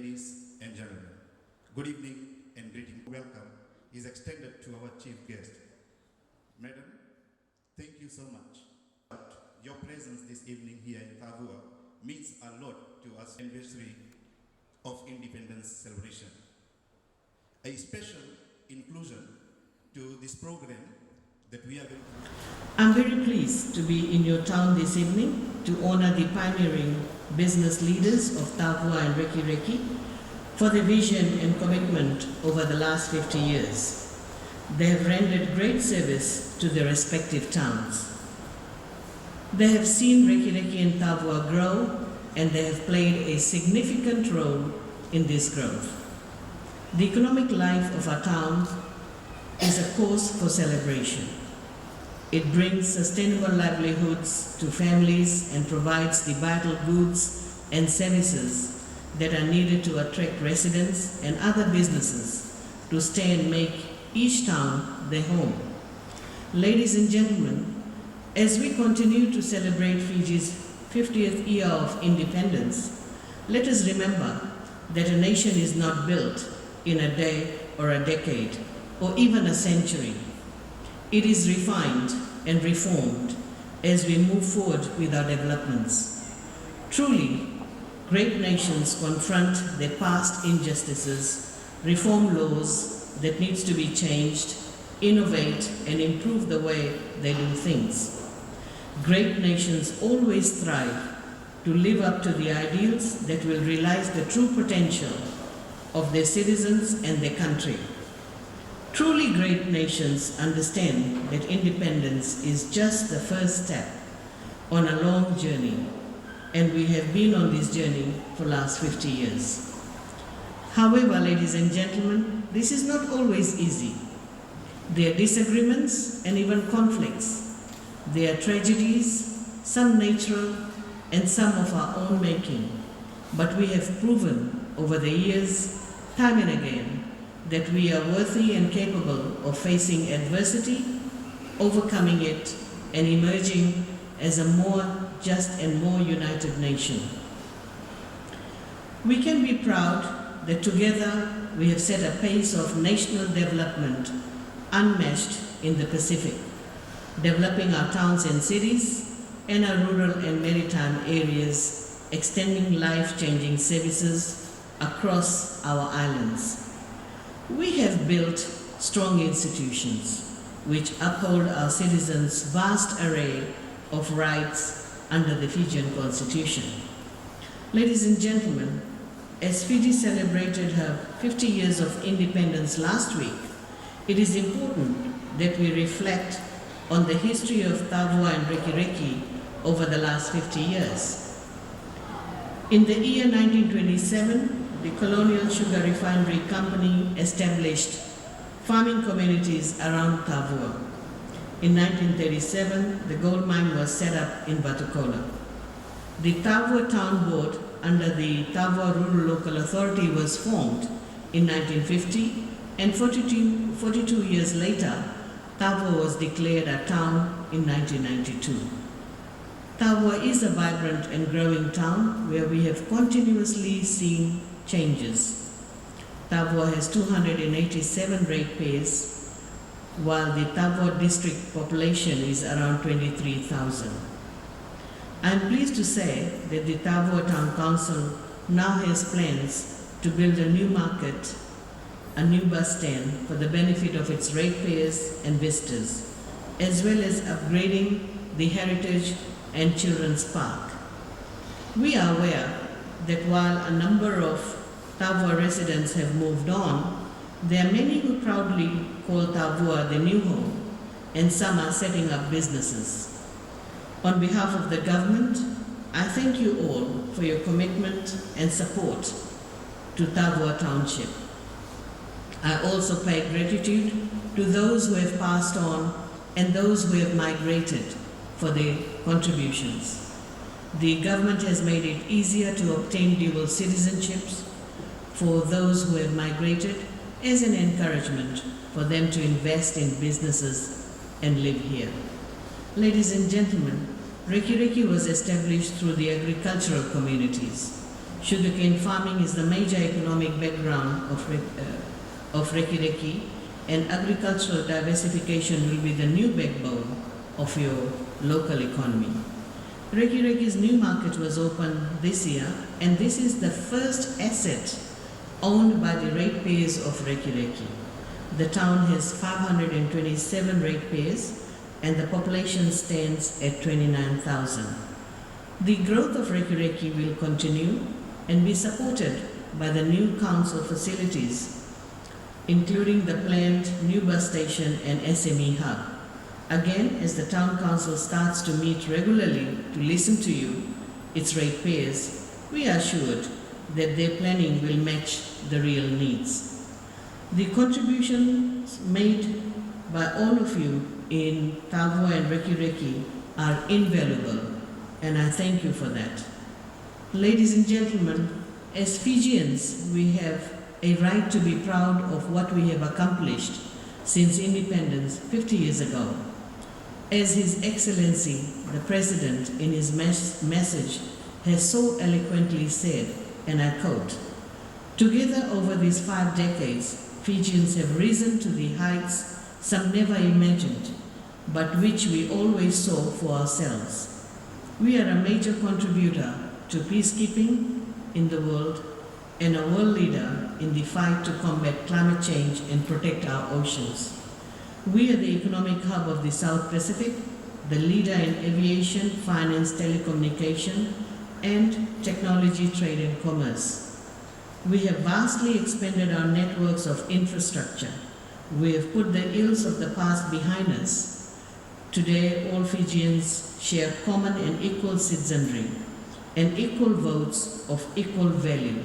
ladies and gentlemen. Good evening and greeting. Welcome is extended to our chief guest. Madam, thank you so much. Your presence this evening here in Tavua means a lot to us anniversary of independence celebration. A special inclusion to this program that we are going to... I'm very pleased to be in your town this evening to honor the pioneering business leaders of Tavua and Rakiraki for their vision and commitment over the last 50 years. They have rendered great service to their respective towns. They have seen Rakiraki and Tavua grow, and they have played a significant role in this growth. The economic life of our town is a cause for celebration. It brings sustainable livelihoods to families and provides the vital goods and services that are needed to attract residents and other businesses to stay and make each town their home. Ladies and gentlemen, as we continue to celebrate Fiji's 50th year of independence, let us remember that a nation is not built in a day or a decade or even a century. It is refined and reformed as we move forward with our developments. Truly, great nations confront their past injustices, reform laws that needs to be changed, innovate and improve the way they do things. Great nations always strive to live up to the ideals that will realize the true potential of their citizens and their country. Truly great nations understand that independence is just the first step on a long journey, and we have been on this journey for the last 50 years. However, ladies and gentlemen, this is not always easy. There are disagreements and even conflicts. There are tragedies, some natural and some of our own making. But we have proven over the years, time and again, that we are worthy and capable of facing adversity, overcoming it, and emerging as a more just and more united nation. We can be proud that together we have set a pace of national development unmatched in the Pacific, developing our towns and cities and our rural and maritime areas, extending life-changing services across our islands. We have built strong institutions which uphold our citizens' vast array of rights under the Fijian Constitution. Ladies and gentlemen, as Fiji celebrated her 50 years of independence last week, it is important that we reflect on the history of Tavua and Rakiraki over the last 50 years. In the year 1927, the Colonial Sugar Refinery Company established farming communities around Tavua. In 1937, the gold mine was set up in Batukola. The Tavua Town Board under the Tavua Rural Local Authority was formed in 1950, and 42 years later, Tavua was declared a town in 1992. Tavua is a vibrant and growing town where we have continuously seen changes. Tavua has 287 ratepayers, while the Tavua district population is around 23,000. I am pleased to say that the Tavua Town Council now has plans to build a new market, a new bus stand for the benefit of its ratepayers and visitors, as well as upgrading the Heritage and Children's Park. We are aware that while a number of Tavua residents have moved on, there are many who proudly call Tavua their new home, and some are setting up businesses. On behalf of the government, I thank you all for your commitment and support to Tavua Township. I also pay gratitude to those who have passed on and those who have migrated for their contributions. The government has made it easier to obtain dual citizenships for those who have migrated as an encouragement for them to invest in businesses and live here. Ladies and gentlemen, Rakiraki was established through the agricultural communities. sugarcane farming is the major economic background of Rakiraki, and agricultural diversification will be the new backbone of your local economy. Rakiraki's new market was opened this year, and this is the first asset owned by the ratepayers of Rakiraki. The town has 527 ratepayers, and the population stands at 29,000. The growth of Rakiraki will continue and be supported by the new council facilities, including the planned new bus station and SME hub. Again, as the town council starts to meet regularly to listen to you, its ratepayers, we are assured that their planning will match the real needs. The contributions made by all of you in Tavua and Rakiraki are invaluable, and I thank you for that. Ladies and gentlemen, as Fijians, we have a right to be proud of what we have accomplished since independence 50 years ago. As His Excellency, the President, in his message has so eloquently said, and I quote, "Together over these 5 decades, Fijians have risen to the heights some never imagined, but which we always saw for ourselves. We are a major contributor to peacekeeping in the world and a world leader in the fight to combat climate change and protect our oceans. We are the economic hub of the South Pacific, the leader in aviation, finance, telecommunication, and technology, trade and commerce. We have vastly expanded our networks of infrastructure. We have put the ills of the past behind us. Today, all Fijians share common and equal citizenry and equal votes of equal value,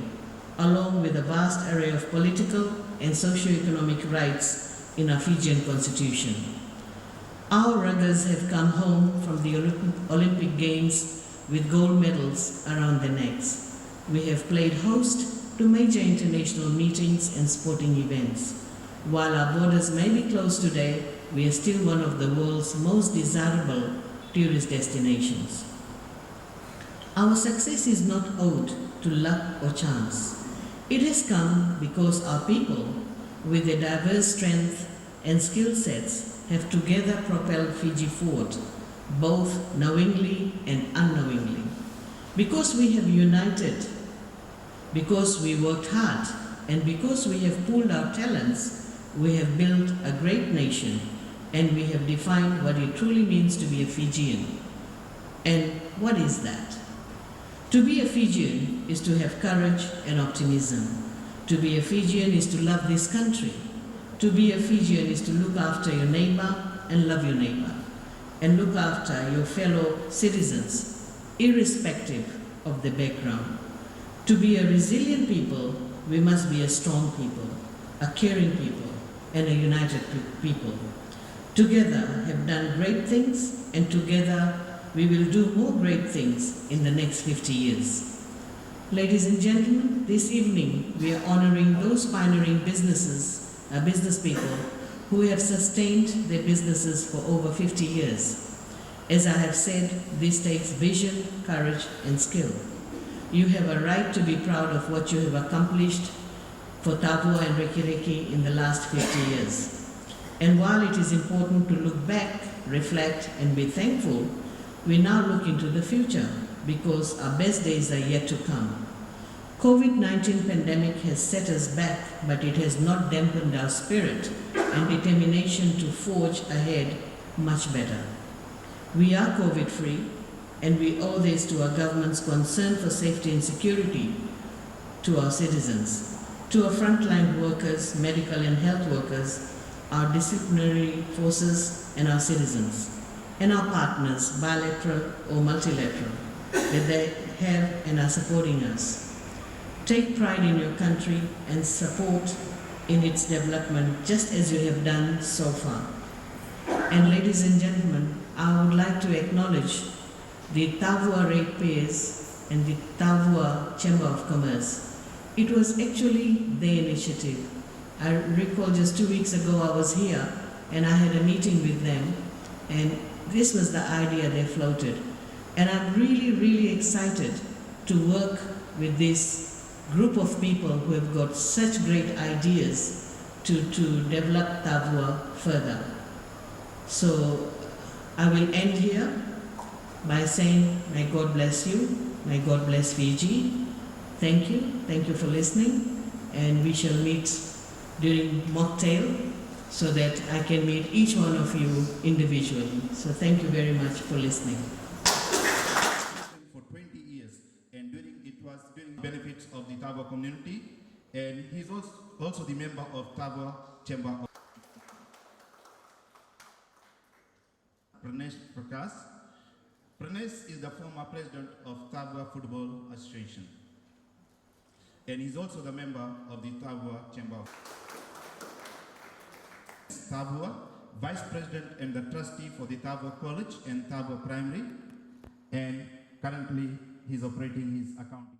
along with a vast array of political and socio-economic rights in our Fijian constitution. Our ruggers have come home from the Olympic Games with gold medals around their necks. We have played host to major international meetings and sporting events. While our borders may be closed today, we are still one of the world's most desirable tourist destinations. Our success is not owed to luck or chance. It has come because our people, with their diverse strengths and skill sets, have together propelled Fiji forward, both knowingly and unknowingly. Because we have united, because we worked hard, and because we have pooled our talents, we have built a great nation, and we have defined what it truly means to be a Fijian. And what is that? To be a Fijian is to have courage and optimism. To be a Fijian is to love this country. To be a Fijian is to look after your neighbor and love your neighbor, and look after your fellow citizens, irrespective of the background. To be a resilient people, we must be a strong people, a caring people, and a united people. Together have done great things, and together we will do more great things in the next 50 years. Ladies and gentlemen, this evening we are honoring those pioneering business people who have sustained their businesses for over 50 years. As I have said, this takes vision, courage, and skill. You have a right to be proud of what you have accomplished for Tavua and Rakiraki in the last 50 years. And while it is important to look back, reflect, and be thankful, we now look into the future because our best days are yet to come. COVID-19 pandemic has set us back, but it has not dampened our spirit and determination to forge ahead much better. We are COVID-free, and we owe this to our government's concern for safety and security, to our citizens, to our frontline workers, medical and health workers, our disciplinary forces, and our citizens, and our partners, bilateral or multilateral, that they have and are supporting us. Take pride in your country and support in its development just as you have done so far. And ladies and gentlemen, I would like to acknowledge the Tavua ratepayers and the Tavua Chamber of Commerce. It was actually their initiative. I recall just 2 weeks ago I was here and I had a meeting with them, and this was the idea they floated. And I'm really, really excited to work with this group of people who have got such great ideas to develop Tavua further. So I will end here by saying, may God bless you, may God bless Fiji. Thank you for listening, and we shall meet during mocktail so that I can meet each one of you individually. So thank you very much for listening. For 20 years, and it was during the benefits of the Tavua community, and he's also the member of Tavua Chamber of Prakash. Pranesh is the former president of Tavua Football Association, and he's also the member of the Tavua Chamber. Tavua, vice president and the trustee for the Tavua College and Tavua Primary, and currently he's operating his accounting.